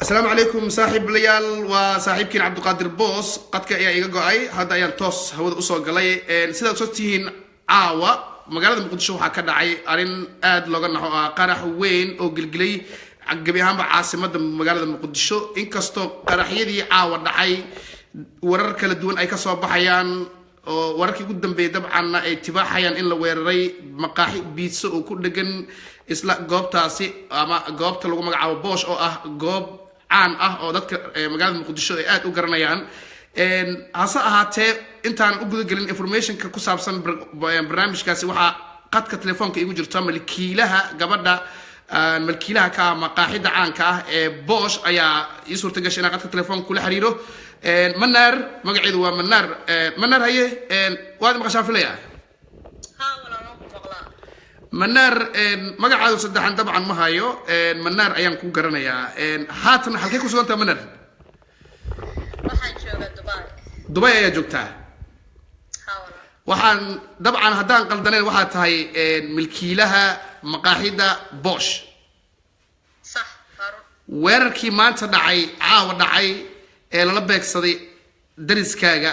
السلام عليكم صاحب ليال وصاحبكين عبد القادر بوس قد كأي إيجاي هذا أيام توس هو أصول قلي سيدا صوتين عاوة مقالة مقدشو حكنا عي أرين آد لغنا قرح وين أو قلقلي عقبيهم بعاصمة مقالة مقدشو إن كستو قرح يدي عاوة دعي ورك لدون أي كسب بحيان ورك قدام بيدب عنا اتباع حيان إن لويري مقاحي بيتسو وكل جن إسلا جوب تاسي أما جوب تلقوا مقعوا بوش أو جوب عن أو ذاتك مقالة مقدشو آد وقرنيان هسا هاتي انتان uguda galin informationka ku saabsan barnaamijkaasi waxa qadka telefoonka igu jirto malkiilaha gabadha malkiilaha ka maqaaxida caanka ah ee Bosch ayaa ii suurta gashay in qadka telefoonka kula xiriiro Manar magaceedu waa Manar haye waad maqashaa filaya Manar magacaadu saddexan dabcan ma hayo Manar ayaan ku garanayaa haatan halkee ku sugan tahay Manar waxaan joogaa Dubai ayaa joogtaa waxaan dabcan haddaan qaldaneen waxaa tahay milkiilaha maqaaxida Bosch sax farun weerarkii maanta dhacay caawa dhacay ee lala beegsaday dariskaaga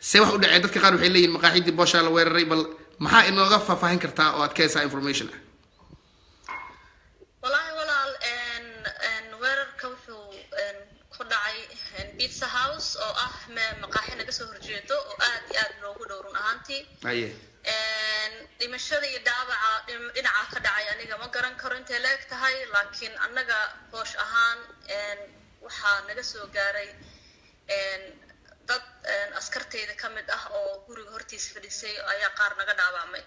see wax u dhacay dadka qaar waxay leeyihiin maqaaxidii Bosch la weeraray bal maxaa inooga faahfaahin kartaa oo aad ka haysaa information wallahi walaal weerarka wuxuu ku dhacay pizza house oo ah maqaaxi naga soo horjeedo oo aad iyo aad loogu dhowrun ahaantii aye dhimashada iyo dhaawaca dhinaca ka dhacay aniga ma garan karo intee leeg tahay laakiin annaga Bosch ahaan waxaa naga soo gaaray dad askarteeda ka mid ah oo guriga hortiisa fadhisay ayaa qaar naga dhaawacmay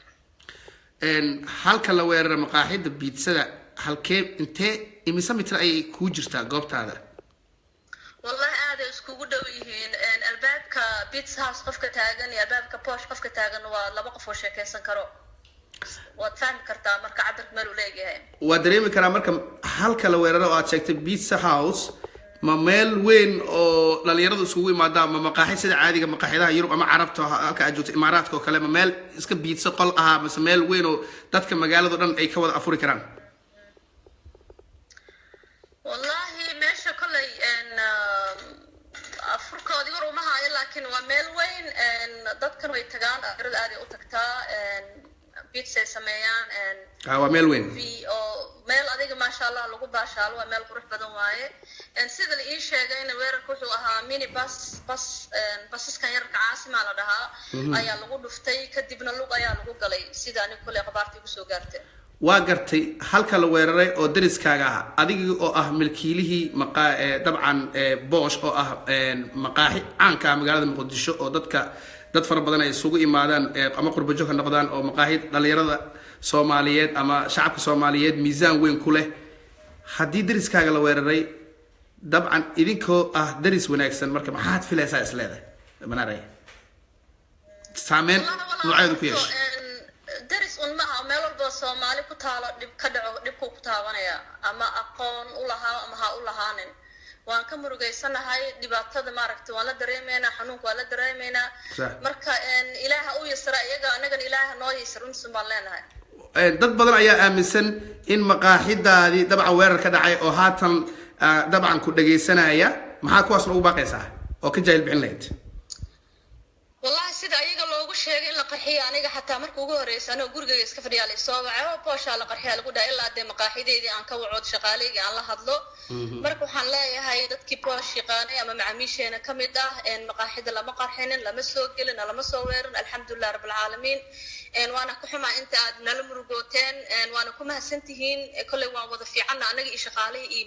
halka la weeraray maqaaxida pizzada halkee intee imisa mitir ay ku jirtaa goobtaada والله هذا اسكو دو يهين البابك بيتزا هاوس قفكه تاغن يا بابك بوش قفكه تاغن waa laba qof oo sheekeysan karo waad fahmi kartaa marka cabirka meel uu leeyahay waa dareemi karaa marka halka la weeraro oo aad sheegtay pizza house ma meel weyn oo dhalinyaradu isugu yimaadaan ma maqaaxi sida caadiga maqaaxidaha Yurub ama Carabta halka aad joogto Imaaraadka oo kale ma meel iska pizza qol ah ama meel weyn oo dadka magaalada dhan ay ka wada afuri karaan والله meesha kulay afurkoodi war uma hayo laakiin waa meel weyn dadkan way tagaan arad aad u tagtaa pizza sameeyaan waa meel weyn oo meel adiga ma sha Allah lagu baashaalo waa meel qurux badan waaye sida la ii sheegay in weerarku wuxuu ahaa mini basaskan yarka caasima la dhahaa ayaa lagu dhuftay kadibna lug ayaa lagu galay sida aniga kulay qabaartii ku soo gaartay waa gartay halka la weeraray oo dariskaaga ah adiga oo ah milkiilihii dabcan Bosch oo ah maqaaxi caanka ah magaalada Muqdisho oo dad fara badan ay isugu imaadaan ama qurbo joog ka noqdaan oo maqaaxi dhalinyarada Soomaaliyeed ama shacabka Soomaaliyeed miisaan weyn ku leh hadii dariskaaga la weeraray dabcan idinkoo ah daris wanaagsan marka maxaad filaysaa isleedahay manaray saameyn nooceedu ku yeeshay daris ma aha meel walba Soomaali ku taalo dib ka dhaco dibku ku taabanaya ama aqoon u lahaa ama ha u lahaanin waan ka murugeysanahay dhibaatada maaragtay waan la dareemeynaa xanuunka waan la dareemeynaa marka ilaaha uu yasra iyaga anagana ilaaha noo yasrin sumaan leenahay dad badan ayaa aaminsan in maqaaxidaadii dabcan weerar ka dhacay oo haatan dabcan ku dhageysanaya maxaa kuwaas ugu baaqaysaa oo ka jaahil bixin lahayd والله سيدا ayaga loogu sheegay in la qarxiyo aniga xataa markii ugu horeysay anoo gurigayga iska fadhiyaa la soo wacay Bosch la qarxiyo lagu dhaay ilaa de maqaaxideedii aan ka wacood shaqaaleyga aan la hadlo marka waxaan leeyahay dadkii Bosch shaqaanay ama macaamiisheena kamid ah in maqaaxida lama qarxinin lama soo gelin lama soo weerin alxamdulillah rabbil caalamiin waana ku xumaa inta aad nala murugooteen waana ku mahadsantihiin kulay waan wada fiican anaga iyo shaqaaley iyo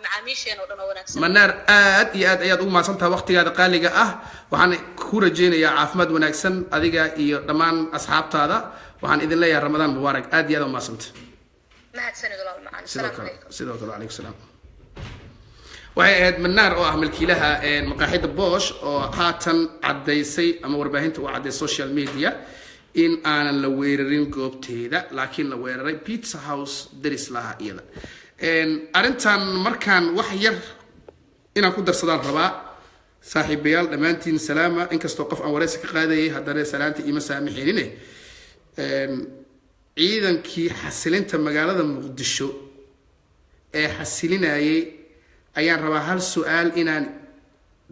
macaamiisheena oo dhan wanaagsan Manar aad iyo aad ayaad ugu maasantahay waqtigaada qaaliga ah waxaan ku rajeynayaa caafimaad wanaagsan adiga iyo dhamaan asxaabtaada waxaan idin leeyahay Ramadaan mubaarak aad iyo aad u maasantahay mahadsanid walaal macaan salaam alaykum sidoo kale alaykum salaam waxay ahayd Manar oo ah milkiilaha maqaaxida Bosch oo haatan cadeysay ama warbaahinta u cadeysay social media in aanan la weerarin goobteeda laakiin la weeraray pizza house daris laha iyada arintan markaan wax yar inaan ku darsadaan rabaa saaxiibayaal dhamaantiin salaama inkastoo qof aan wareysi ka qaadayay haddana salaanta ima saamixinine ciidankii xasilinta magaalada Muqdisho ee xasilinayay ayaan rabaa hal su-aal inaan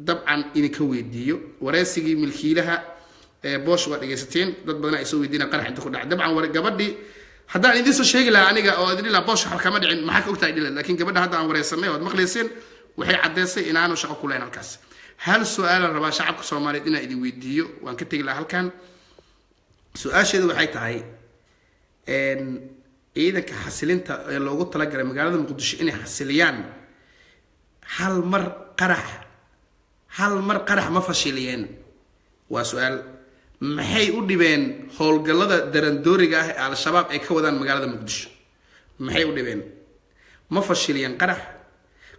dabcan idinka weydiiyo wareysigii milkiilaha boosh waa dhegaysateen dad badan ay soo weydiinayaan qarax inta ku dhacay dabcan gabadhii haddaan idin soo sheegi lahaa aniga oo idin ilaa boosh waxba kama dhicin maxaa ka ogtahay dhilan laakiin gabadha hadda aan wareysanay ood maqlayseen waxay caddeysay inaanu shaqo ku lahayn halkaas hal su-aalaan rabaa shacabka soomaaliyeed inaan idin weydiiyo waan ka tegi lahaa halkan su-aasheedu waxay tahay ciidanka xasilinta ee loogu talagalay magaalada muqdisho inay xasiliyaan hal mar qarax ma fashiliyeen waa su-aal maxay u dhibeen howlgallada darandooriga ah ee al-shabaab ay ka wadaan magaalada muqdisho maxay u dhibeen ma fashiliyeen qarax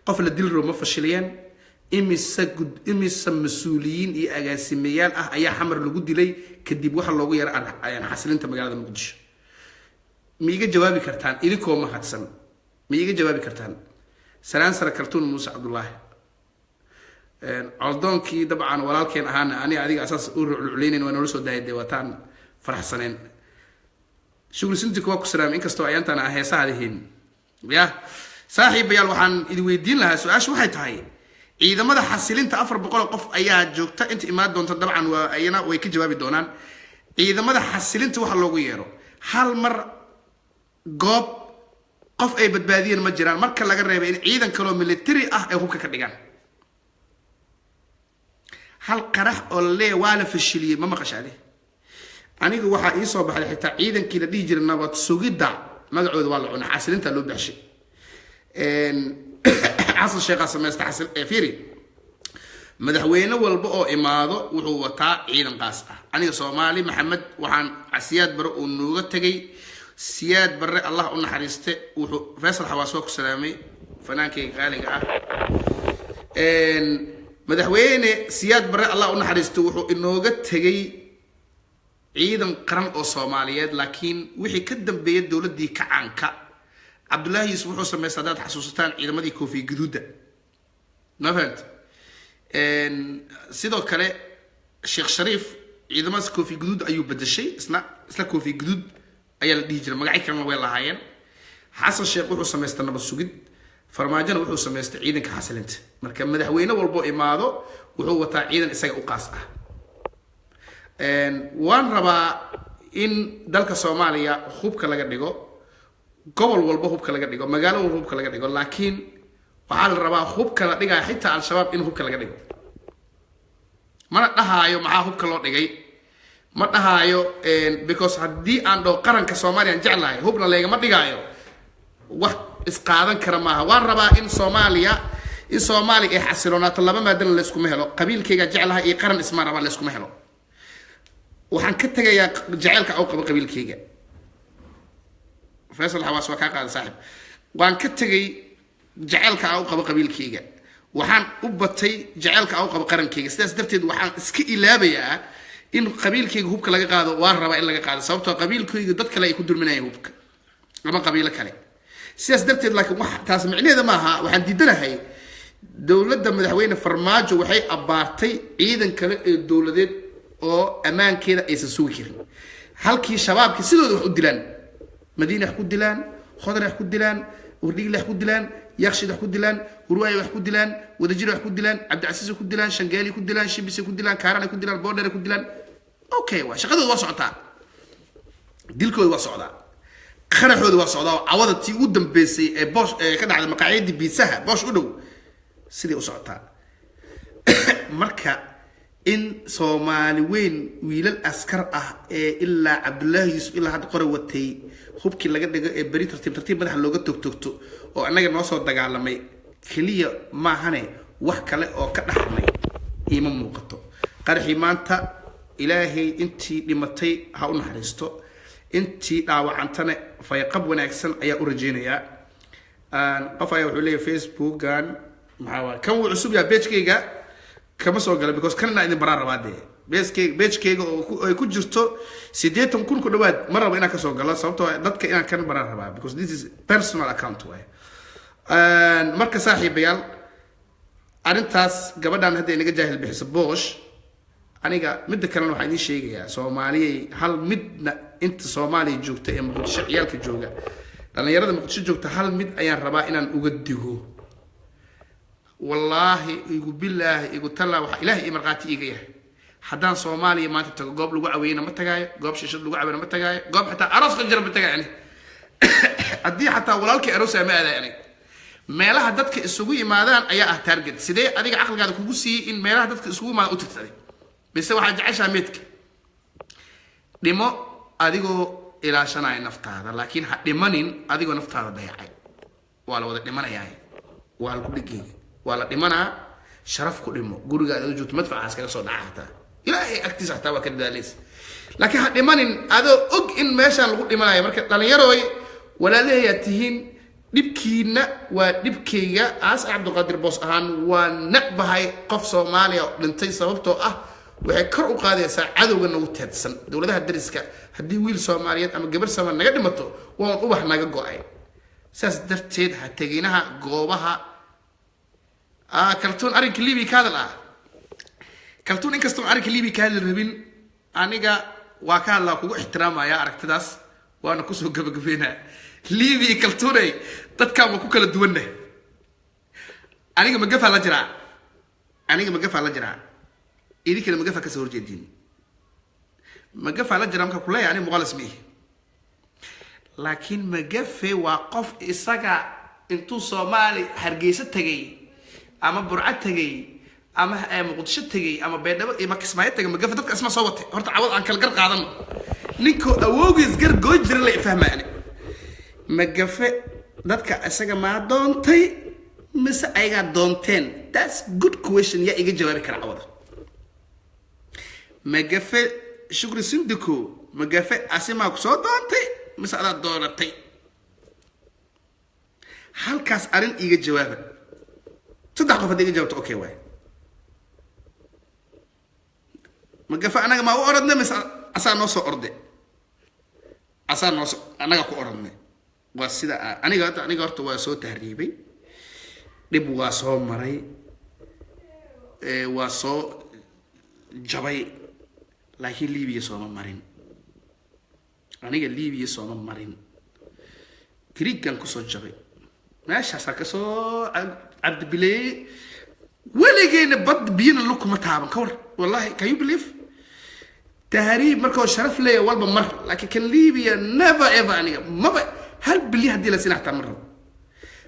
qof la dil rabo ma fashiliyeen imisa mas-uuliyiin iyo agaasimayaal ah ayaa xamar lagu dilay kadib waxa loogu yara xasilinta magaalada muqdisho ma iga jawaabi kartaan idinkoo mahadsan ma iga jawaabi kartaan salaan sare kartuun muuse cabdullaahi coldoonkii dabcan walaalkeen ahaana ani adiga asaas u ruclucleynayn waa noola soo daayay dee waataan faraxsaneen shukri sintika waa ku salaamay inkastoo ayaantaan aan heesaha lihiin ya saaxiibayaal waxaan idin weydiin lahaa su-aasha waxay tahay ciidamada xasilinta 400 qof ayaa joogta inta imaan doonta dabcan waa ayana way ka jawaabi doonaan ciidamada xasilinta waxa loogu yeero hal mar goob qof ay badbaadiyeen ma jiraan marka laga reebay in ciidan kale oo military ah ay hubka ka dhigaan hal qarax oo lee waa la fashiliyay ma maqashaade aniga waxaa ii soo baxday xitaa ciidankii la dhihi jiray nabad sugidda magacooda waa la cunay xasilinta loo baxshay xasan sheekha sameeysta xasil fiiri madaxweyne walba oo imaado wuxuu wataa ciidan qaas ah aniga Soomaali Maxamed waxaan Siyaad Barre uu nooga tagay Siyaad Barre Allah u naxariiste wuxuu Faysal Xawaas ku salaamay fanaankii qaaliga ah madaxweyne Siyaad Barre Allah u naxariiste wuxuu inooga tagay ciidan qaran oo Soomaaliyeed laakiin wixii ka dambeeyay dawladii kacaanka Abdullahi Yusuf wuxuu sameeyay dad xasuustaan ciidamadii Koofi Gaduuda nafant sidoo kale Sheekh Shariif ciidamada Koofi Gaduud ayuu bedeshay isla Koofi Gaduud ayaa la dhihi jiray magacay kalena way lahaayeen Xasan Sheekh wuxuu sameystay nabad sugid farmaajana wuxuu sameystay ciidanka xasilinta marka madaxweyne walbo imaado wuxuu wataa ciidan isaga u qaas ah waan rabaa in dalka Soomaaliya hubka laga dhigo gobol walba hubka laga dhigo magaalo walba hubka laga dhigo laakiin waxaa la rabaa hubka la dhigaa xitaa al-shabaab in hubka laga dhigo mana dhahaayo maxaa hubka loo dhigay ma dhahaayo because haddii aan dhaho qaranka Soomaaliya aan jeclahay hubna leegama dhigaayo wax isqaadan kara maaha waan rabaa in Soomaaliya ay xasiloonato laba maadan la isku helo qabiilkayga jeclahay iyo qaran isma raba la isku helo waxaan ka tagayaa jaceelka oo qaba qabiilkayga Faysal Xawaas waa ka qaad saaxib waan ka tagay jaceelka oo qaba qabiilkayga waxaan u batay jaceelka oo qaba qarankayga sidaas darteed waxaan iska ilaabayaa in qabiilkayga hubka laga qaado waan rabaa in laga qaado sababtoo qabiilkayga dad kale ay ku dulminayaan hubka ama qabiilo kale sidaas darteed laakiin wax taas micnaheedu ma aha waxaan diidanahay dawladda madaxweyne Farmaajo waxay abaartay ciidan kale ee dawladeed oo amaankeeda aysan sugi karin halkii shabaabkii sidooda wax u dilaan madiina wax ku dilaan khadar wax ku dilaan wardhigle wax ku dilaan yakhshid wax ku dilaan hurwaay wax ku dilaan wadajir wax ku dilaan Cabdicasiis ku dilaan Shangaali ku dilaan Shibisi ku dilaan Kaarana ku dilaan Boodheer ku dilaan okay waa shaqadooda waa socotaa dilkooda waa socdaa qaraxooda waa socdaa awada tii u dambeysay ee Bosch ka dhacday maqaayadii biisaha Bosch u dhow sidii u socotaa marka in Soomaali weyn wiilal askar ah ee ilaa Abdullahi Yusuf ilaa had qore watay hubkii laga dhigo ee bari tartiib madaxa looga togtogto oo anaga noo soo dagaalamay kaliya ma ahane wax kale oo ka dhaxmay ima muuqato qarxi maanta ilaahay intii dhimatay ha u naxariisto intii dhaawacantana fayqab wanaagsan ayaa u rajeenaya qof ayaa wuxuu leeyahay Facebook-gan maxaa kan uu cusub yahay page-kayga kama soo galay because kanna idin barar rabaade page-kayga oo ay ku jirto 80 kun ku dhawaad ma rabo inaan ka soo galo sababtoo dadka inaan kan barar rabaa because this is personal account way marka saaxiibayaal arintaas gabadhan hadda inaga jaahil bixiso Bosch aniga mid kale waxaan idin sheegayaa Soomaaliya hal midna inta Soomaaliya joogta ee Muqdisho ciyaalka jooga dhalinyarada Muqdisho joogta hal mid ayaan rabaa inaan uga digo والله يقول بالله يقول تلا إلهي إمرقاتي إيجيه حدان صومالي ما تتجا قبل لجوع عوينا ما تجاي قبل شيء لجوع عوينا ما تجاي قبل حتى أرص خنجر ما تجاي يعني أدي حتى ولالك أرص ما هذا يعني ما لها دتك السوق ما هذا أيها تارجت سيدي أديك عقل قاعد كوسي إن ما لها دتك السوق ما أوتتري بس واحد عايش ميتك دمو أديكو إلى شناي نفط هذا لكن دمانين أديكو نفط هذا ضيعي ولا وده دمانا ياي ولا كل شيء ولا دمانا شرف كلمه قولوا قاعد يجوا مدفع عسكري صوت عاهتا إلهي أكتسح توا كده ليس لكن دمانين هذا أج إن ماشى الغد دمانا يا مركز لأن يروي ولا له يتهين دبكينا ودبكيا عاس عبد القادر بوس هان ونقبهاي قف صوماليا لنتي سببته وحكروا قاضي ساعدوا إنه تهتسن دولتها الدرسكا هدي ويل صوماليات أما قبل سما نقدمته وان أبح نقجعي ساس درتيد هتجينها جوابها كرتون أريك ليبي كذا كرتون إنك استون أريك ليبي كذا الربين أنيجا وكان الله كوجو احترام يا أرك تداس وأنا كوسو جبنا ليبي كرتوني تتكلم وكوكل الدونة أنيجا مجفع لجرا أنيجا مجفع لجرا إيدي كده مجفع كسور جدين مجفع لجرا مك كلها يعني مغالس بيه لكن مجفع وقف إسقى إنتو صومالي هرجيسة تجي أما برعة تجي أما مقدشة تجي أما بيدبر إما كسماية تجي مجفع تك اسمه صوته هرت عوض عن كل جر قاعدنا نيكو أوجز جر جوجر اللي يفهمه يعني مجفع دتك إسقى ما دونتي مس أيجا دونتين that's good question يا إيجي جوابك العوض مجفع شكر سندكو مجفع أسمع كسر دونتي مس على دونتي هل كاس أرين إيجي جوابه صدق قفدي جاوبت أوكي واي ما قفا أنا ما أوردنا مس أصلا نص أرده أصلا نص أنا كو أوردنا واسيدا أنا قلت واسو تهريبي دب واسو مري واسو جباي لكن ليبيا سو مرين أنا قال ليبيا سو مرين كريك كان كسو جباي ماشي ساكسو عبد بلي ولا جينا بد بين لكم متعب كور والله كيو بليف تهريب مركو شرف لي والله مر لكن كان ليبيا نيفر ايفر يعني ما هل بلي هدي لسنة تمر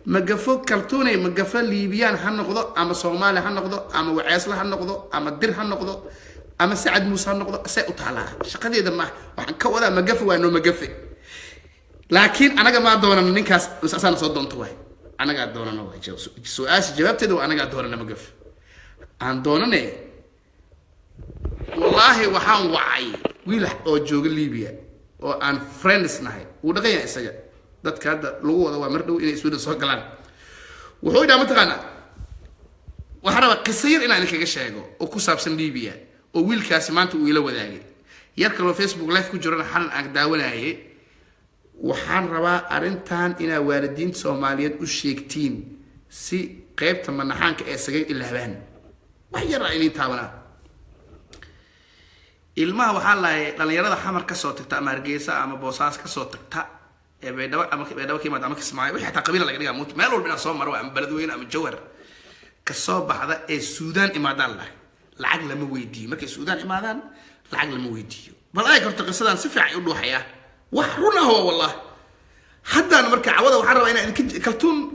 مقفو كرتوني مقفو ليبيان هنقضو اما صومالي هنقضو اما وعيسلا هنقضو اما الدر هنقضو اما سعد موسى هنقضو سيئو تعالى شقدي اذا ما وحن كودا مقفو وانو مقفي لكن انا ما دونا من نكاس اساسا صوت دونتو أنا قاعد دورنا نوعي سؤال جوابت ده وأنا قاعد دورنا مقف عن دورنا والله وحان وعي ويله أو جوج ليبيا أو عن فريندز نهاي ودقيقة إسجا ده كذا لغو ده ومردو إني سويد صار كلام وهو ده متغنى وحنا قصير إن أنا كيش شيء أو كوساب سن ليبيا أو ويل كاسمانت ويله وذاقي يركب فيسبوك لايف كجورنا حن أقداونا هي waxaan rabaa arintan ina waalidiinta Soomaaliyeed u sheegtiin si qaybta manaxanka ee sagay ilaabaan wax yar ay taabana ilmaha waxa la dhalinyarada xamar ka soo tagta ama Hargeysa ama Boosaas ka soo tagta ee beedaba kiimad ama Kismaayo wixii taa qabiil laga dhigaa mut meel walba soo maro ama baladweyne ama Jowhar ka soo baxda ee Suudaan imaadaan lacag lama weydiiyo markay Suudaan imaadaan lacag lama weydiiyo bal ay korto qisadan si fiican u dhuuxaya وحرنا هو والله حتى أنا مركع عوضة وحرة أنا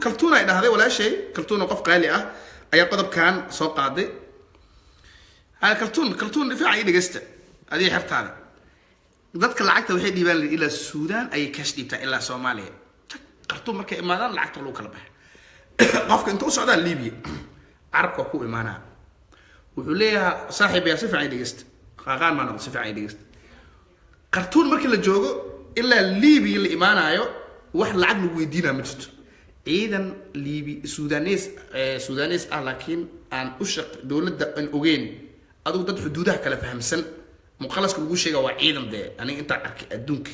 كلتون أيضا هذا ولا شيء كلتون وقف قالي أي قدب كان سوق عادي هذا كلتون في عيد جست هذه حرت هذا ذاتك العقد الوحيد يبان إلى السودان أي كاش دي بتاع إلى صوماليا كلتون مركع إمارات العقد لو كلبه قفك أنت السودان ليبيا عرب كوكو إمانة وحوليها صاحب يا صفر عيد جست خاغان ما نقص صفر عيد جست كرتون مركل الجوجو إلا ليبي اللي إيمانايو واحد العقل ويدينا مجد إذن ليبي سودانيس لكن عن أشق دولة أن أوجين أدو ضد حدودها كلا فهمسن مخلص كل شيء هو إذن ده أنا أنت أدونك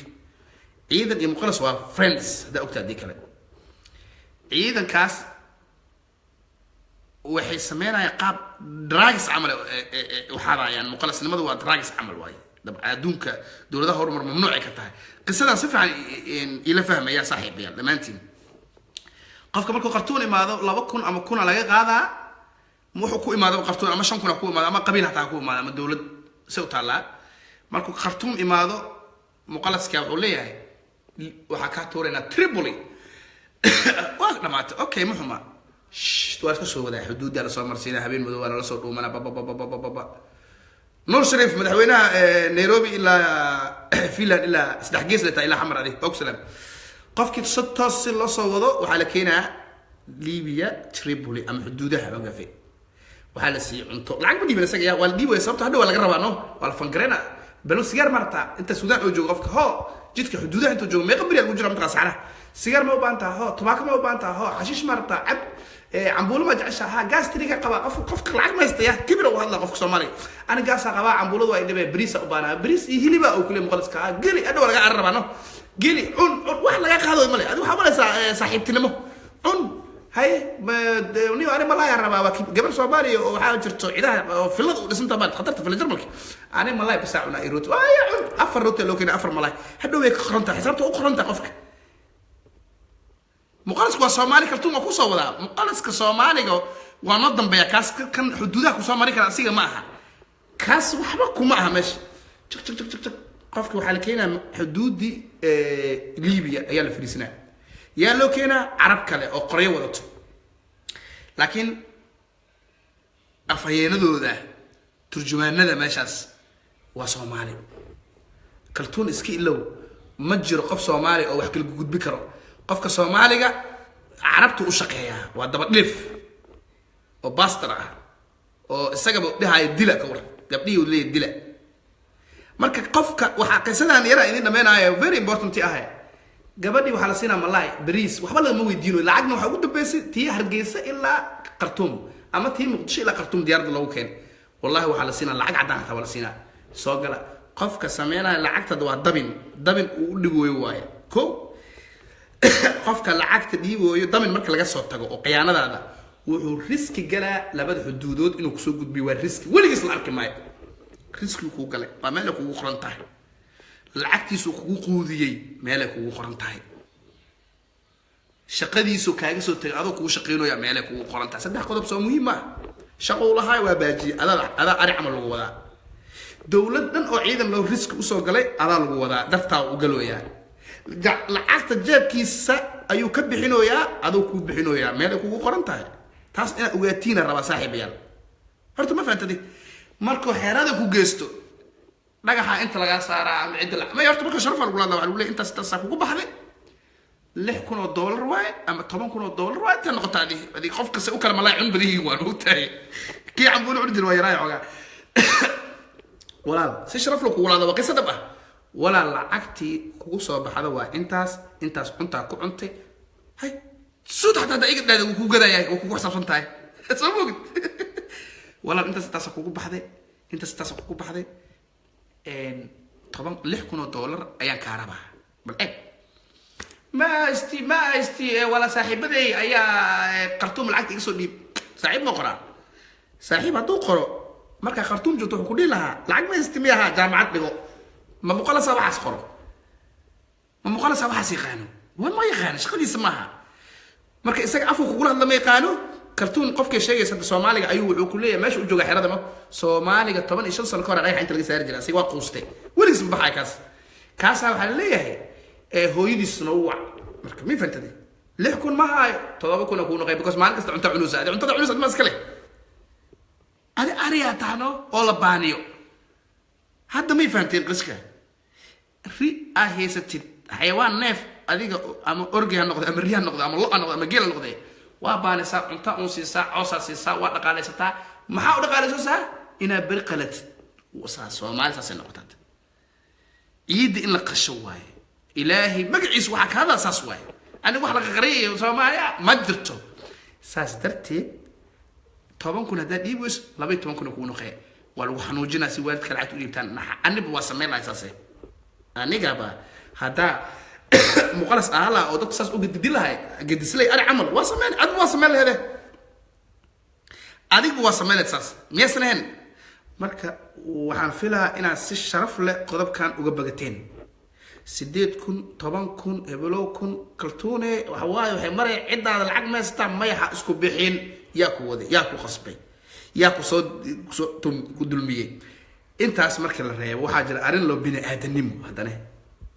إذن المخلص هو فريندز ده أكتر دي كلا إذن كاس وحي سمينا يقاب دراجس عمل وحارة يعني مخلص لماذا هو دراجس عمل واي أدونك دولة هرمر ممنوع كتاه قصة صفة إلى فهم يا صاحبي لما أنتي قف كمان كرتوني ماذا لا بكون أما كون على هذا wuxuu ku imaado qartuun ama 5 kun ku imaado ama qabiil hataa ku imaado ama dawlad soo taala markuu qartuun imaado muqallaska wuxuu leeyahay waxa ka toorena Tripoli waa dhamaatay okay muxuma waa ka soo wadaa xuduudda la soo marsiina habeen madow wala la soo dhuumana baba نور شريف مدحوينها نيروبي إلى فيلان إلى سدحجيس لتا إلى حمر عليه أوكسلام قفك ستة سلة صوضة وحالة كينا ليبيا تريبولي أم حدودها بقى فيه وحالة سي عنتو العقب دي بنسجل يا والدي ويصابت هذا ولا قربانه ولا فنكرنا بلو سيجار مرتا أنت السودان أو جو قفك ها جيتك حدودها أنت جو ما يقبل يقول جرام تقاس على سيجار ما بانتا ها تباك ما بانتا ها حشيش مرتا عب عمبولو ما جعشها ها جاز تريقة قبا قفك العقب ما يستياه كبر والله قفك سومالي أنا جالس أقبل عمبولو وايد بريس أبانا بريس يهلي بقى وكل مخلص كا قلي أنا ولا قارب أنا قلي عن واحد لا يأخذ مالي أنا حاول صاحب تنمو عن هاي ونيو أنا ملاي عربا قبل صومالي وحاول ترتو إذا في اللض لسنت بالي خطرت في الجرمك أنا ملاي بساعنا يروت عن أفر روت لو كنا أفر ملاي حدو هيك خرنتا حسبته أخرنتا قفك مقالس كوا صومالي كرتون أكو صودا مقالس كصومالي ونظم بيا كاس كان حدودها كصومالي كان أسيغ معها كاس وحبكو معها ماشي تك تك تك تك قفك وحال كينا حدودي ليبيا هي اللي في سنة يا لو كينا عرب كله أو قرية وضعته لكن أفهينا ذو ذا ترجمان ذا ماشاس وصومالي كرتون اسكي لو مجر قف صومالي أو يحكي لك بكرة قفك صوماليga carabtu u shaqeeyaa waa daba dhif oo bastar ah oo isaga dhahay dila ka war gabdhii uu leeyahay dila marka qofka waxa qisadan yara idin dhameynaayo very important ah gabadhii waxa la siinaa malaay bariis waxba laga ma weydiino lacagna waxa ugu dambeysay tii hargeysa ilaa qartuum ama tii muqdisho ilaa qartuum diyaarada lagu keen wallahi waxa la siinaa lacag cadaan ah wala siinaa soo gala qofka sameynaa lacagta waa dabin uu dhigoyo waaye ko qofka lacagta dhiibooyo damin marka laga soo tago oo qiyaanadaada wuxuu riski galaa labada xuduudood inuu ku soo gudbiyo waa riski waligiis la arki maayo riski ku galay waa meel kugu qoran tahay lacagtiisu kugu quudiyay meel kugu qoran tahay shaqadiisu kaaga soo tagay adoo kugu shaqeynooya meel kugu qoran tahay saddex qodob soo muhiim ah shaqo lahaay waa baaji ada ari amal lagu wadaa dawladan oo ciidan loo riski u soo galay ada lagu wadaa dartaa u galooyaa lacagta jeebkiisa ayuu ka bixinooyaa adoo ku bixinooyaa meel kugu qoran tahay taas ina ogaatina raba saaxiibayaal horta ma faantadi markoo xeerada ku geesto dhagaxa inta laga saaraa ama cid la ma horta marka sharaf lagu laada waxa lagu leeyahay intaas taas kugu baxday $6,000 waay ama $10,000 waay tan noqotay adii qof kasta u kala malaay cun badii waan u tahay kii cambuul urdi way raay xogaa walaal si sharaf lagu walaada waa qisada bah ولا لعقتي كوسو بحدا وا انتاس cunta ku cuntay hay soo taxta daqiiqada ku gadayay oo ku xsaabsantahay soo moogid wala intaas ku baxday intaas ku baxday $6,000 ayaan ka rabaa bal ما استي ولا صاحبتي ayaa qartuum lacagta iga soo dhiib saaxiib ma qora saaxiib haduu qoro marka qartuum joogto ku dhilaha lacag ma istimiyaha jaamacad dhigo ما مقالة صباح أسخره ما مقالة صباح سيقانو وين ما يقانو شقدي سماها مركز إساق عفو كقولها لما يقانو كرتون قفك الشيء يسد الصومالي أيوه وكلية ماشي وجوجا حرادة ما صومالي طبعا إيش صار الكورة رايح أنت اللي سير جلسي وقوستي وين اسم بحاي كاس وحليه هو يدي الصنوع مركز مين فهمت دي ليه كون ما هاي طبعا بكون أكون غير بكوس مالك أنت عنوز هذا أنت عنوز ما سكله هذا أريا تانو ولا بانيو هذا ما يفهمتين قصة ري أهيستي حيوان نف أديك أم أرجع النقطة أم ريان النقطة أم الله النقطة أم جيل النقطة وابان سا أنت أنسي سا عصا سا وات قال سا ما حاول قال سا إنا برقلت وسا سومال سا النقطة يد إن القشواي إلهي مقعيس وحك هذا ساسواي أنا واحد غريب وسومايا ما درته ساس درتي طبعا كنا ده ديبوس لبيت طبعا كنا كونوا خير ولو حنوجنا سوالد كالعت وليبتان أنا بواسمين لا أساسه أنا جابا هذا مقلص أهلا أو تقصص وجد دلها جد سلي أنا عمل واسمين أنا واسمين هذا أديك بواسمين أساس ميسنهن مركا وحنفلها إن الشرف له قرب كان وجبتين سديت كن طبعا كن إبلو كن كرتونة وحواي وحمرة عدة على العقم استعم ما يحسكوا بحين ياكو وذي ياكو خصبي yaa ku dulmiyey intaas marka la reebo waxaa jira arrin loo bini aadanimo haddana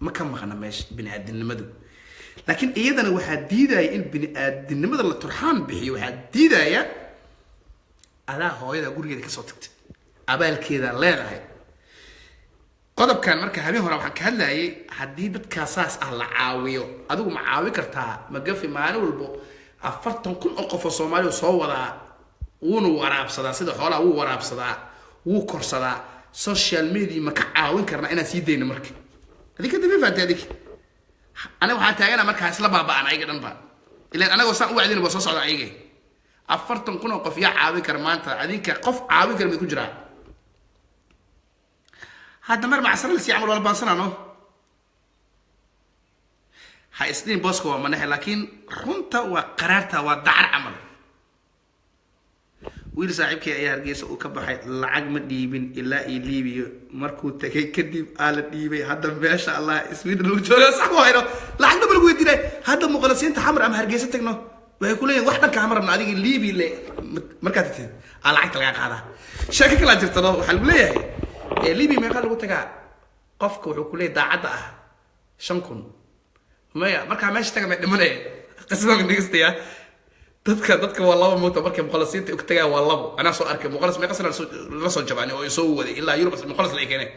ma ka maqna meesha bini aadanimadu laakiin iyadana waxaa diidaya in bini aadanimada la turxaan bixiyo waxaa diidaya adaa hooyada gurigeeda kasoo tagtay abaalkeeda leedahay qodobkan marka habeen hore waxaan ka hadlayay haddii dadkaa saas ah la caawiyo adigu ma caawi kartaa magafi maalin walbo 40,000 oo qof oo Soomaaliya soo wadaa wuuna waraabsadaa sida xoolaha wuu waraabsadaa wuu korsadaa social media ma ka caawin karnaa inaan sii dayno marka adika dib faantay adik ana waxaan taagana marka isla baabaan ayaga dhanba ilaa anaga saan u wacdin ba soo socda ayaga 40,000 oo qof yaa caawin kar maanta adinka qof caawin kar mid ku jira هذا مر مع سر لسي عمل ولا بانسنا نو هاي سنين بوسكو منح لكن رنتا وقرارتا ودعر عمل ويل صاحبك يا هرجيس وكبحي لعق مديبين الا ليبيا markuu tagay kadib aala dhiibay hada ma sha Allah iswiid lagu joogo sax wayno lacagna bal weydiinay hada muqallasiinta xamar ama hargeysa tagno way ku leeyeen wax dhanka xamarna adiga liibi le marka tagtay lacagta laga qaada shaki kala jirto waxa lagu leeyahay liibi ma qal lagu tagaa qofka wuxuu ku leeyahay daacada ah 5,000 maya marka meesha taga ma dhimanay qasada dhigistaya dadka waa laba mooto markay muqallasiinta u tagaa waa labo ana soo arkay muqallas ma qasana la soo jabaani oo soo waday ilaa Yurub muqallas la keenay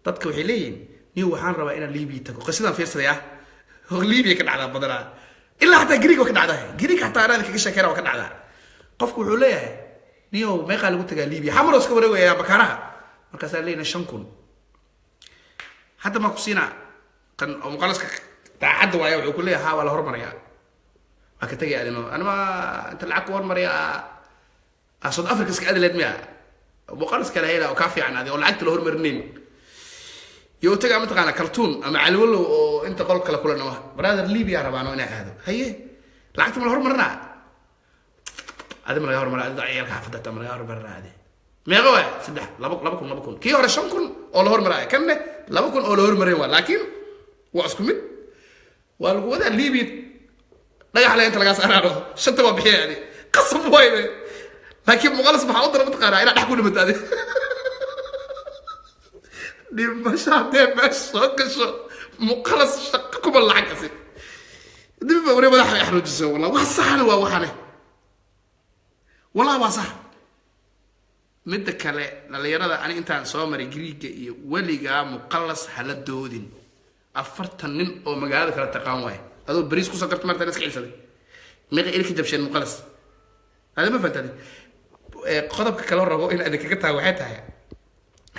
dadka waxay leeyihiin niyo waxaan rabaa inaan liibi tago qasidan fiirsadaya liibi ka dhacda badana ilaa hatta Greek ka dhacda Greek hatta arada kaga sheekayna ka dhacda qofku wuxuu leeyahay niyo ma qal lagu tagaa liibi xamaro iska wareegaya bakaraha markaas ay leeyna 5,000 hadda ma ku siina kan muqallaska daacada waayo wuxuu ku leeyahay wala hormaraya ma ka tagay adino ana ma inta lacag hormaraya South Africa iska adleed miya muqallas kale heela oo ka fiican adii oo lacagta la hormarinin yo tagaa ma taqaana kartoon ama calwalo oo inta qol kala kulana brother Libya rabaano inay aado haye lacagta ma hormarna هذا من غير مرة عيال حافظتها من غير مرة هذه ما هو سدح لبكون كي هو 5,000 أو لهور مرة كمله لبكون أو لهور مرة لكن واسكم والقوة ده اللي بيت لا يحلى أنت لقاس أنا شنت ما بحي يعني قصب وايد لكن مغلس بحاول ضرب تقارع أنا أحكي لهم هذه دي مش هذا مش كشو مغلس شقكم الله عكسي دي بوري ما يحرج السو والله وصحنا وحنا والله صح مد كله dhalinyarada ani intaan soo maray Greek iyo waliga muqallas haladoodin 40 nin oo magaalada kala taqaan way adoo bariis ku soo kartay martaan iska xilsaday meeqa ilka jabshan muqallas hada ma fantani qodobka kale rabo in aad kaga tahay waxay tahay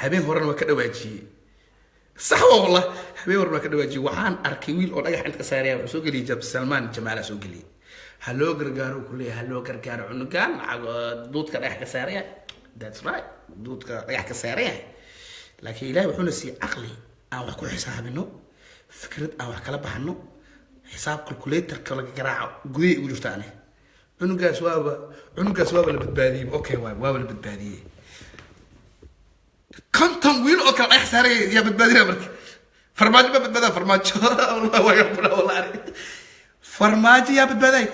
habeen horan waa ka dhawaajiyay sax wallah habeen horan waa ka dhawaajiyay waxaan arkay wiil oo dhagax inta ka saaraya oo soo galiyay jab Salman Jamaal soo galiyay haloo gargaaro kulay haloo gargaaro cunugan duudka dhagax ka saaraya that's right duudka dhagax ka saaraya laakiin ilaahay wuxuu nasiy aqli aan wax ku xisaabino fikrad aan wax kala baxno xisaab calculator kala garaaco guday ugu jirtaan cunugaas waaba la badbaadiyay okay waaba la badbaadiyay kantan wiil oo kala dhagax saaraya ya badbaadina markii farmaajo farmaajo wallahi waa yaqbala wallahi farmaajo ya badbaaday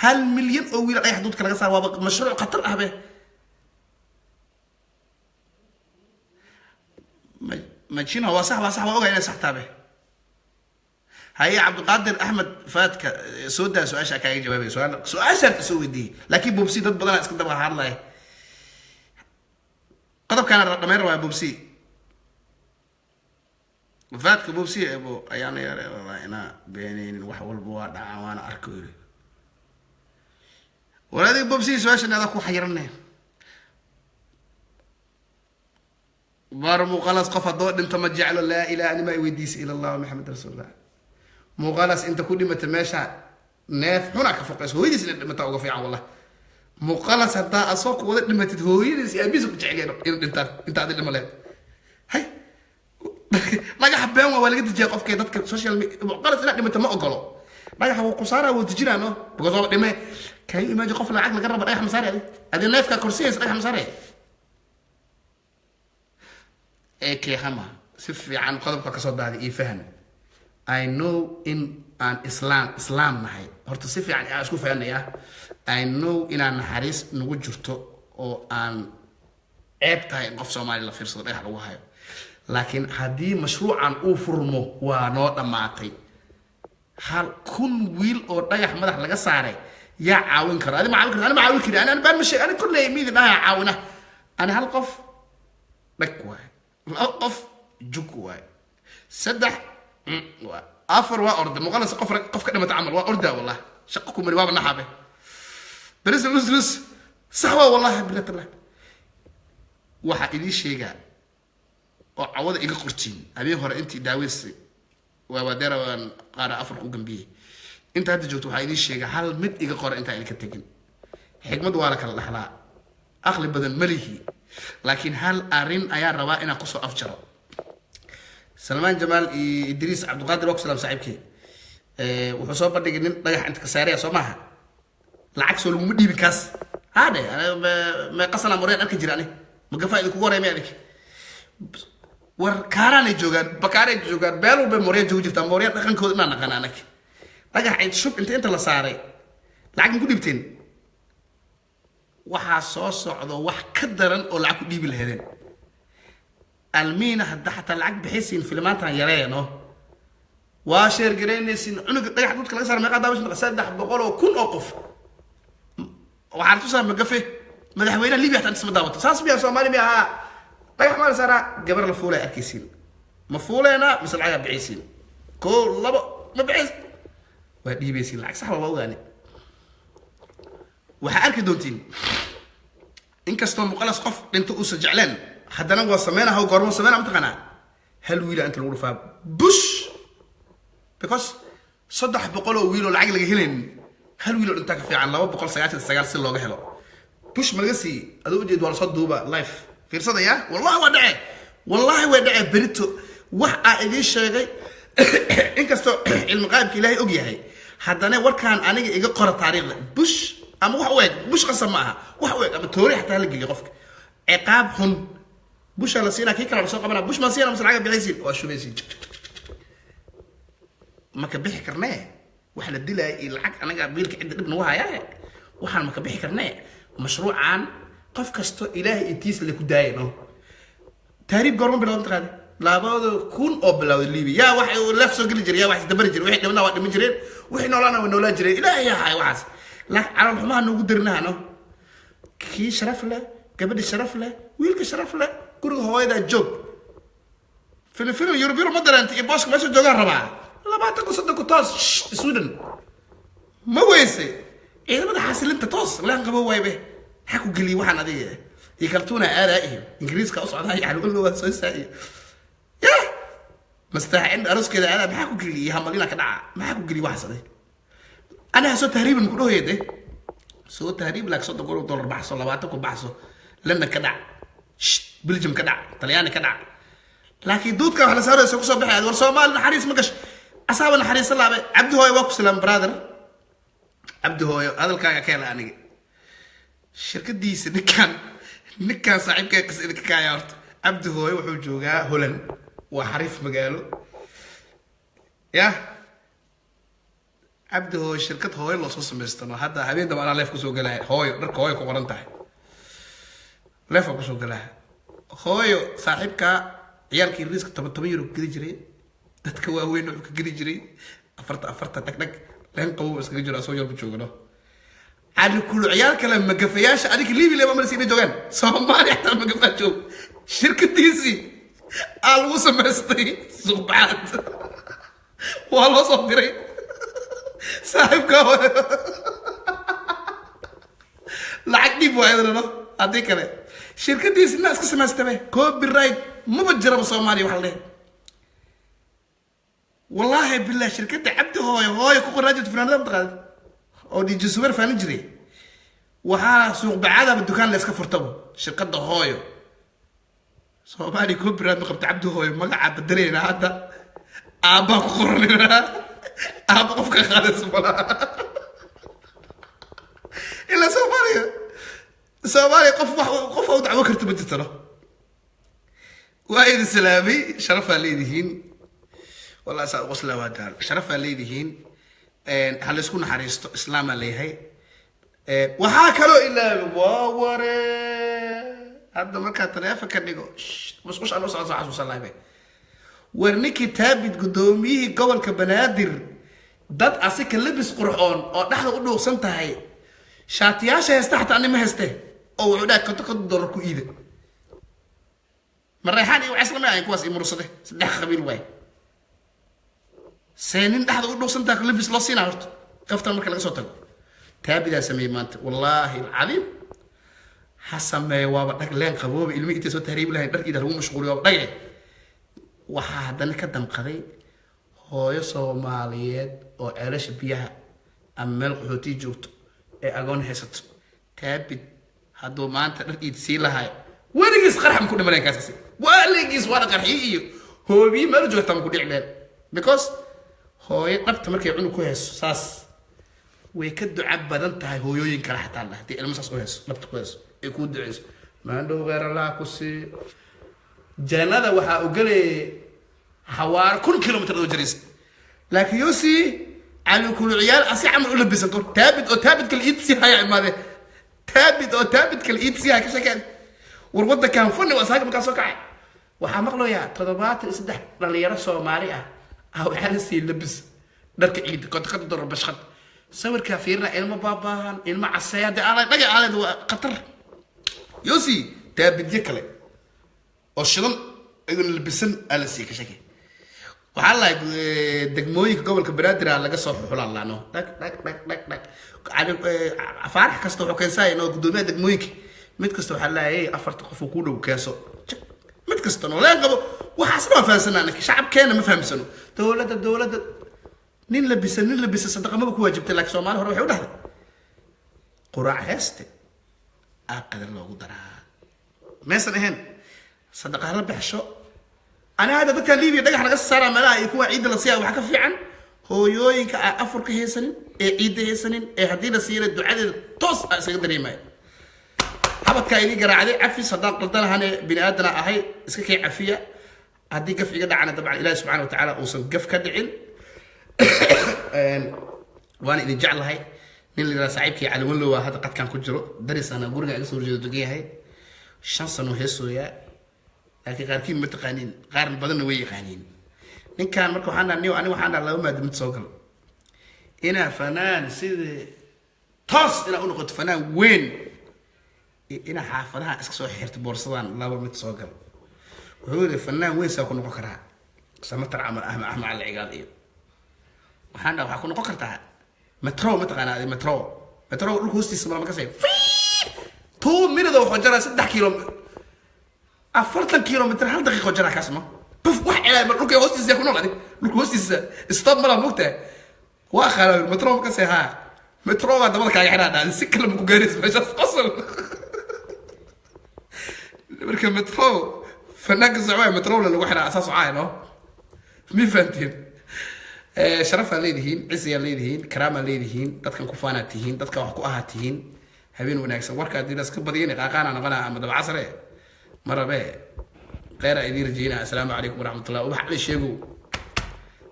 1 milyan oo wiil ay xadud kala saar waa mashruuc qatar ah be ما جينا وصح وقع صح تابع هاي عبد القادر احمد فاتك سودا سؤال شاكاي جوابي سؤال شرط تسوي دي لكن بوبسي ضد بدل اسكت دبا هالله قدب كان ضمير waa بوبسي فاتك بوبسي ابو يعني والله انا بينين wax walba waa dhaca waana arkoy walaadii بوبسي سؤال هذا ku xayirnay بارمو خلاص قفا ضوء انت ما جعل لا اله الا ما يوديس الى الله محمد رسول الله مو خلاص انت كل ما تماشى ناف هناك فوق هو يديس لما توقف يا والله مو خلاص هدا اسوق ودا لما تهويديس يا بيسو جعلين انت هذا الملاد هاي ما حبان ولا قد جاي قفكي ددك سوشيال ميديا خلاص لا لما ما اوغلو ما هو قصاره وتجيرانو بقصو دمه كاي ايماج قف لعق لقرب رايح مساري هذه نافكا كرسي رايح مساري اكي هما سفي عن قدبك كسود هذه يفهم I know in an Islam نحي هرت سفي عن اسكو فهمنا يا I know in an حريص نوجو جرتو oo aan ceeb tahay in qof Soomaali la fiirsado dhagax lagu hayo laakiin haddii mashruucan uu furmo waa noo dhammaatay hal kun wiil oo dhagax madax laga saaray yaa caawin kara adi ma caawin karta ma caawin kari ana baan ma sheeg ana kulley miidin dhaha caawina ana hal qof dhag waay laba qof jug waay saddex waa afar waa orda muqalas qof ka dhimata camal waa orda wallah shaqo ku mari waa naxabe baris lus sawa wallahi billaah waxa idin sheegaa oo cawada iga qortiin habeen hore intii daaweysay waa wadeeraan qaar afar ku gambiyay inta hadda joogto waxa idin sheegaa hal mid iga qora inta ay ka tagin xigmad waa la kala dhaxlaa aqli badan malihi laakiin hal arin ayaa rabaa inaan ku soo afjaro Salman Jamal Idris Abdulqaadir oo salaam saaxiibkii wuxuu soo bandhigay nin dhagax inta ka saaraya Soomaha lacag soo lagu dhiibi kaas hade ma qasana moreen arka jirani ma gafaayid ku wareemay adik war kaarane joogan bakaare joogan beelo be moreen joogo jirta moreen dhaqankooda ma naqaan anak dhagax ay shub inta la saaray lacag ku dhibteen waxa soo socdo wax ka daran oo lacag ku dhiibi lahaydeen almiina hadda xataa lacag bixisiin filmaantan yareeno waa sheer gareynaysin cunug dhagax dadka laga saaray meeqa daawis 300 oo kun oo qof waxaan tusaa magafe madaxweynaha Liibiya tan isma daawato saas biya Soomaali biya dhagax ma saara gabar la fuulay arkaysiin ma fuuleena misal lacag bixisiin ko labo ma bixis waa dhiibaysiin lacag sax waa ogaani waxa arki doontiin inkastoo muqalas qof dhinto uu sajacleen haddana waa sameeynaha goormo sameeyna mataqana hal wiil inta lagu dhufaa bush because 300 oo wiil oo lacag laga heleen hal wiil oo inta ka fiican 299 si looga helo bush magasi adoo jeed wala soo duuba live fiirsada ya wallahi waa dhacay berito wax aa idin sheegay inkastoo ilmu qaybka Ilaahay og yahay haddana warkaan aniga iga qora taariikhda bush ama wax weeg bush qasam maaha wax weeg ama toori xataa la geliyo qofka ciqaab xun bush la siina kii kala soo qabana bush ma siina masalaga bixisiin oo shumaysiin ma ka bixi karnaa wax la dilay lacag anaga biilka cid dibna waaya waxaan ma ka bixi karnaa mashruucan qof kasto Ilaahay intiis la ku daayno taariib goorma bilowday qaade laabado kun oo bilowday Liibiya wax la soo gali jiray wax dabar jiray wixii dhimana waa dhiman jireen wixii noolaana way noolaan jireen Ilaahay yahay waxaas la على الحمام نقول درناه نو كي شرف له قبل شرف له ويلك شرف له كل هو هذا جوب في الفيلم يوروبيرو ما درى أنت يبغاش ماشي جوجان ربع لا ما تقول صدق طاس السودان ما ويسي إذا ما حاسس أنت طاس لا نقبل وايبه حكوا قلي واحد هذه يكلتونا آلائهم إنجليز كأصعد هاي يعني قول له سوي ساي يا مستعين أرز كذا أنا ما حكوا قلي يهملينا كذا ما حكوا قلي واحد صدق أنا سو تهريب نقوله هيدا سو تهريب لك صدق قولوا $1 بحث ولا بعتكم بحثوا لنا كدع بلجم كدع طلياني كدع لكن دود كان على سارة سوق صباح هذا ورسومال نحريس مكش أصاب نحريس الله عبد هو يوقف سلام برادر عبد هو هذا الكاكا كيلا أنا الشركة دي نكان صاحب كيس كايارت عبد هو وحوجوجا هولن وحريف مقاله يا عبد هو الشركة هوي اللي صوص مستنا هذا هبين ده أنا ليف كسوق له هوي رك هوي كقرن تاعي ليف كسوق له هوي صاحبك عيالك الرزق تبي يروح كذي جري تتكوى وين يروح كذي جري أفرت تكنك لين قوي بس كذي جري أسوي بتشوفه له على كل عيالك لما قفياش عليك اللي ما مرسيني جوجان صومالي حتى ما قفياش شوف شركة ديزي الوصم مستي صبعات والله صدري صاحب كهوة لعقني بوعدنا هذيك كله شركة دي الناس كسمة استوى كوب بالرايد ما بتجرب صومالي وحده والله بالله شركة عبد هوي كوكو راجل فلان لا متقال أو دي جسور فنجري وها سوق بعادة بالدكان اللي اسكفر تبو شركة هوي صومالي كوب بالرايد مقبت عبد هوي ما قاعد بدرينا هذا أبا قرننا أبا قفك خالص ولا إلا سوماليا قف ودع وكرت بنتنا وايد سلامي شرفها ليدهين والله وصلة ودار شرفها ليدهين هل يسكن حريستو إسلام عليه waxaa kaloo ilaabi waa ware hadda markaa taleefanka dhigo musqush aan u socdo xasuusan lahayn war ninkii taabid gudoomiyihii gobolka banaadir dad asika labis qurxoon oo dhaxda u dhuuqsan tahay shaatiyaasha heesta xataa anima heeste oo wuxuu dhahay $50 ku iida marreexaan iyo waxaas lama ahayn kuwaas ii mursade saddex qabiil waay seenin dhaxda u dhuuqsan tahay labis loo siinaa horta kaftan marka laga soo tago taabidaa sameeyey maanta wallaahi alcadiim ha sameeye waaba dhag leen qabooba ilmi intay soo tahriibi lahayn dharkiida lagu mashquuliyo waaba dhage waxaa haddana ka damqaday hooyo soomaaliyeed oo ceelasha biyaha ama meel qaxootii joogto ee agoon haysato taabid hadduu maanta dhar iid sii lahayo weligiis qarxam ku dhimaneen kaasasi weligiis waa qarxii iyo hoobiyi meel joogta ma ku dhici meel because hooyo dhabta markay cunug ku hayso saas way ka duca badan tahay hooyooyin kale xataa la haddii ilmo saas u hayso dhabta ku hayso ay kuu duceyso maandhow geer allah ku sii jannada waxaa ogalay حوار كل كيلومتر دو جريس لكن يوسي على كل عيال أسي عمل أولى بيسنكور تابد أو تابد كل إيدسي هاي عماده تابد أو تابد كل إيدسي هاي كشكل والوضع كان فن وأساق مكان سوكع وحمق له يا تضبات الإسدح اللي يرسوا ماريا أو حارسي لبس درك عيد كنت قد ضرب بشخط صور كافيرنا إلما بابان إلما عالسيادة على بقى على قطر يوسي تابد يكلي والشغل إذن لبسن على سي كشكل waxaa la degmooyinka gobolka banaadir laga soo xulaan laano dhag afaarax kasta wuxuu keensaayay inuu gudoomiyaha degmooyinka mid kasta waxaa leeyahay afarta qof ku dhow keeso mid kasta oo leen qabo waxaas ma fahamsanaa shacabkeena ma fahamsano dowladda nin labisa sadaqa ma ku waajibtay laakiin Soomaali hore waxay u dhahday quraac heeste aqadar loogu daraa meesan ahayn sadaqa la baxsho أنا هذا ذكر ليبيا دقح نقص صار ملاها يكون عيد الصيام وحكى في عن هو يوين كأفرك هيسنين عيد هيسنين هدينا سيرة الدعاء توص سيقدر يماي حبت كايني قرا عليه عفي صدق قلتنا هني بني آدم أهي اسكي عفية هدي قف يقدر عنا طبعا إله سبحانه وتعالى وصل قف كدعين وأنا إذا جعل هاي من اللي سعيبك على ولو هذا قد كان كجرو درس أنا قرقة أقصر جدو دقيقة هاي شانس إنه هيسو يا لكن قاركين متقانين قارن بدن ويا قانين إن كان مركو حنا نيو أنا وحنا الله ما دمت سوكل هنا فنان سيد توس إلى أنو قد فنان وين هنا حافظها إسكسو حيرت بورصلان الله ما متسوكل وهو الفنان وين سوكل نقكرها سمتر عمل أهم على العقال إيه وحنا وحكون نقكرتها مترو متقانا مترو الهوستي سمرا مكسي 2 مينت وحجرها 6 كيلو 40 كيلومتر هل دقيقة جرى كاسمة بف واحد على مرلوك هوستيس يكون غادي مرلوك هوستيس استوب مرة موتة واخر المترو كسي ها مترو هذا مالك يا حراد نسكر لهم كوجاريس باش اصل مركب مترو فناق الزعوية مترو لأنه واحد على أساسه عاينه مين فانتين شرفها ليدهين عزيا ليدهين كرامة ليدهين دتك كوفانا تهين دتك وحكو أها تهين هبين وناكسن وركا دي ناس كبديين قاقانا نغنا أما دبع عصري مرة بيه غير أيدي رجينا السلام عليكم ورحمة الله وبحق الشيقو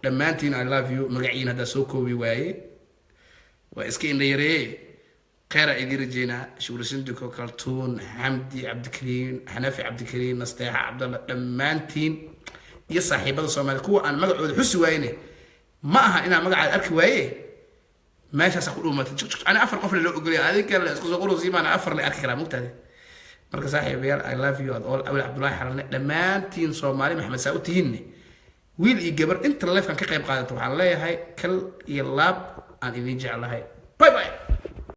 لما أنتين I love you مقعين هذا سوكو بيواي وإسكين ليري غير أيدي رجينا شغل سندكو كارتون حمدي عبد الكريم حنفي عبد الكريم نستيحة عبد الله لما أنتين يصحي بدو صومالي كو أنا مقعود حسي وايني معها إنا مقعد أركي واي ماشي أقول ما تجيك أنا أفر قفل اللي أقول هذيك اللي أقولوا زي ما أنا أفر اللي أركي كلام مقتدي مركز صاحبيال I love you all أول عبد الله حرنا لما أنتين صومالي محمد سعود تهني ويل إجبر أنت اللي فان كقيم قادة طبعا لا هاي كل يلاب أن يجي على هاي باي باي